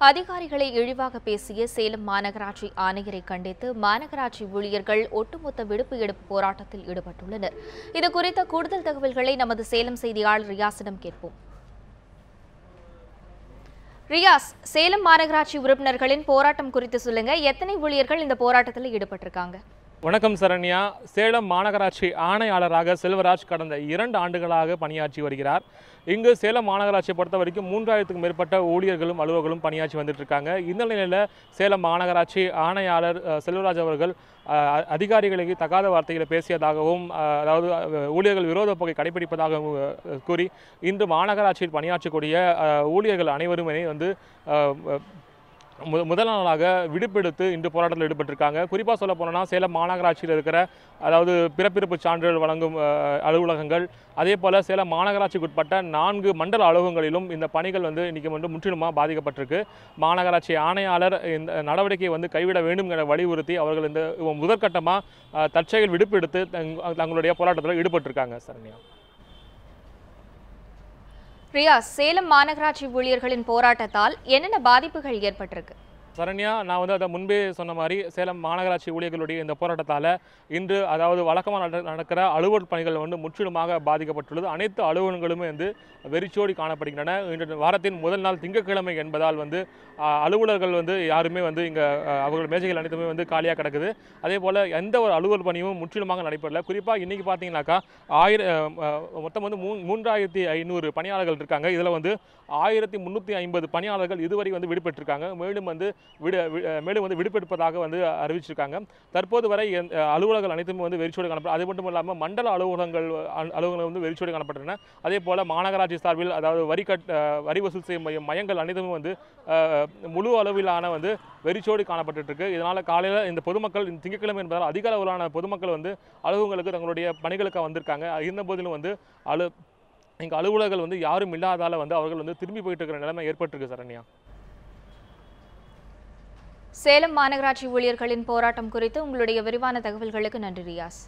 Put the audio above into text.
அதிகாரிகளை இழிவாக பேசிய சேலம் மாநகராட்சி ஆணையரை கண்டித்து மாநகராட்சி ஊழியர்கள் ஒட்டுமொத்த விடுப்பு எடுப்பு போராட்டத்தில் ஈடுபட்டுள்ளனர். இதுகுறித்த கூடுதல் தகவல்களை நமது சேலம் செய்தியாளர் ரியாஸிடம் கேட்போம். ரியாஸ், சேலம் மாநகராட்சி உறுப்பினர்களின் போராட்டம் குறித்து சொல்லுங்க. எத்தனை ஊழியர்கள் இந்த போராட்டத்தில் ஈடுபட்டிருக்காங்க? வணக்கம் சரண்யா. சேலம் மாநகராட்சி ஆணையாளராக செல்வராஜ் கடந்த 2 ஆண்டுகளாக பணியாற்றி வருகிறார். இங்கு சேலம் மாநகராட்சியை பொறுத்த வரைக்கும் 3000க்கும் மேற்பட்ட ஊழியர்களும் அலுவலர்களும் பணியாற்றி வந்துட்டு இருக்காங்க. இந்த நிலையில் சேலம் மாநகராட்சி ஆணையாளர் செல்வராஜ் அவர்கள் அதிகாரிகளுக்கு தகாத வார்த்தைகளை பேசியதாகவும் அதாவது ஊழியர்கள் விரோத போக்கை கடைபிடிப்பதாகவும் கூறி இன்று மாநகராட்சியில் பணியாற்றக்கூடிய ஊழியர்கள் அனைவருமே முதல் நாளாக விடுப்பெடுத்து இன்று போராட்டத்தில் ஈடுபட்டிருக்காங்க. குறிப்பாக சொல்ல போனோம்னா சேலம் மாநகராட்சியில் இருக்கிற அதாவது பிறப்பிறப்பு சான்றிதழ் வழங்கும் அலுவலகங்கள், அதே போல் சேலம் மாநகராட்சிக்கு உட்பட்ட 4 மண்டல அலுவலகங்களிலும் இந்த பணிகள் இன்றைக்கி முற்றிலுமாக பாதிக்கப்பட்டிருக்கு. மாநகராட்சி ஆணையாளர் இந்த நடவடிக்கையை கைவிட வேண்டும் என வலியுறுத்தி அவர்கள் இந்த முதற்கட்டமாக தற்செயல் விடுப்பெடுத்து தங்களுடைய போராட்டத்தில் ஈடுபட்டிருக்காங்க. சரண்யா. ரியாஸ், சேலம் மாநகராட்சி ஊழியர்களின் போராட்டத்தால் என்னென்ன பாதிப்புகள் ஏற்பட்டிருக்கு? சரண்யா, நான் அதை முன்பே சொன்ன மாதிரி சேலம் மாநகராட்சி ஊழியர்களுடைய இந்த போராட்டத்தால் இன்று அதாவது வழக்கமாக நடக்கிற அலுவலர் பணிகள் முற்றிலுமாக பாதிக்கப்பட்டுள்ளது. அனைத்து அலுவலகங்களுமே வெறிச்சோடி காணப்படுகின்றன. இன்று வாரத்தின் முதல் நாள் திங்கட்கிழமை என்பதால் அலுவலர்கள் யாருமே இங்கே அவர்கள் மேஜைகள் அனைத்துமே காலியாக கிடக்குது. அதே போல் எந்த ஒரு அலுவலர் பணியும் முற்றிலுமாக நடைபெறல. குறிப்பாக இன்றைக்கி பார்த்தீங்கன்னாக்கா மொத்தம் 3500 பணியாளர்கள் இருக்காங்க. இதில் 1350 பணியாளர்கள் இதுவரை விடுபெற்றிருக்காங்க. மேலும் விடுபெடுப்பதாக அறிவிச்சிருக்காங்க. தற்போது வரை அலுவலர்கள் அனைத்துமே வெறிச்சோடு காணப்படும். அது மட்டும் இல்லாமல் மண்டல அலுவலகங்கள் வெறிச்சோடு காணப்பட்டன. அதே போல் மாநகராட்சி சார்பில் அதாவது வரி வசூல் செய்யும் மையங்கள் அனைத்துமே முழு அளவிலான வெறிச்சோடு காணப்பட்டு இருக்கு. இதனால் காலையில் இந்த பொதுமக்கள் திங்கட்கிழமை என்பதால் அதிக அளவிலான பொதுமக்கள் அலுவலகங்களுக்கு தங்களுடைய பணிகளுக்கு வந்திருக்காங்க. இருந்த போதிலும் இங்கே அலுவலர்கள் யாரும் இல்லாதால அவர்கள் திரும்பி போயிட்டு இருக்கிற நிலைமை ஏற்பட்டிருக்கு. சரண்யா. சேலம் மாநகராட்சி ஊழியர்களின் போராட்டம் குறித்து உங்களுடைய விரிவான தகவல்களுக்கு நன்றி ரியாஸ்.